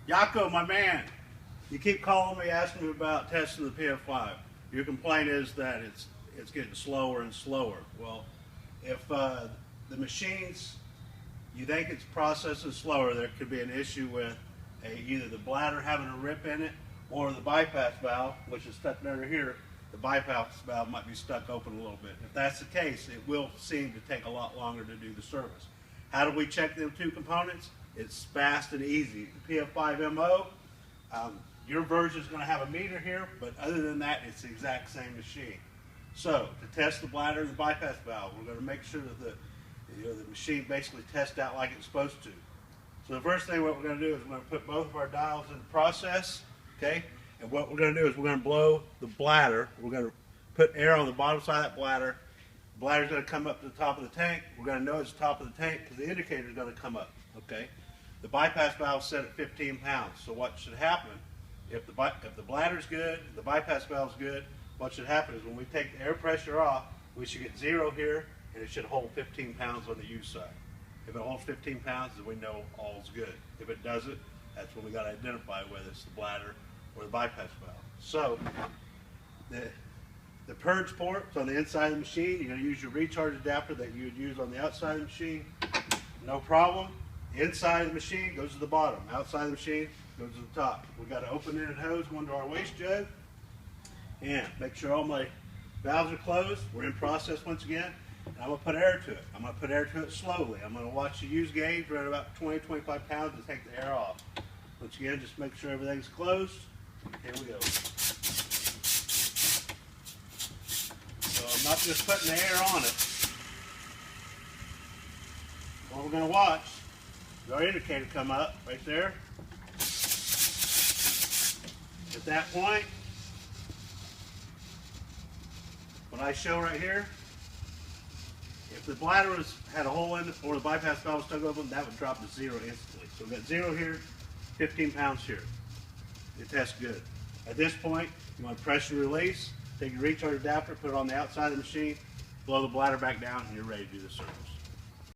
Yako, my man, you keep calling me asking me about testing the Pf5. Your complaint is that it's getting slower and slower. Well, if the machines, you think it's processing slower, there could be an issue with either the bladder having a rip in it or the bypass valve, which is stuck under here. The bypass valve might be stuck open a little bit. If that's the case, it will seem to take a lot longer to do the service. How do we check them two components? It's fast and easy. The Pf5 your version is going to have a meter here, but other than that, it's the exact same machine. So to test the bladder and the bypass valve, we're going to make sure that the machine basically tests out like it's supposed to. So the first thing what we're going to do is we're going to put both of our dials in process, okay? And what we're going to do is we're going to blow the bladder. We're going to put air on the bottom side of that bladder. The bladder's going to come up to the top of the tank. We're going to know it's the top of the tank because the indicator is going to come up, okay? The bypass valve is set at 15 pounds. So what should happen, if the bladder's good, the bypass valve's good, what should happen is when we take the air pressure off, we should get 0 here, and it should hold 15 pounds on the U side. If it holds 15 pounds, then we know all's good. If it doesn't, that's when we got to identify whether it's the bladder or the bypass valve. So the purge port is on the inside of the machine. You're going to use your recharge adapter that you would use on the outside of the machine. No problem. Inside of the machine goes to the bottom. Outside of the machine goes to the top. We've got an open-ended hose going to our waste jug. And make sure all my valves are closed. We're in process once again. And I'm going to put air to it. I'm going to put air to it slowly. I'm going to watch the use gauge run about 20-25 pounds to take the air off. Once again, just make sure everything's closed. Here we go. So I'm not just putting the air on it. What we're going to watch is our indicator come up right there. At that point, what I show right here, if the bladder had a hole in it or the bypass valve was stuck open, that would drop to 0 instantly. So we've got 0 here, 15 pounds here. It tests good. At this point, you want to pressure release, take your recharge adapter, put it on the outside of the machine, blow the bladder back down, and you're ready to do the service.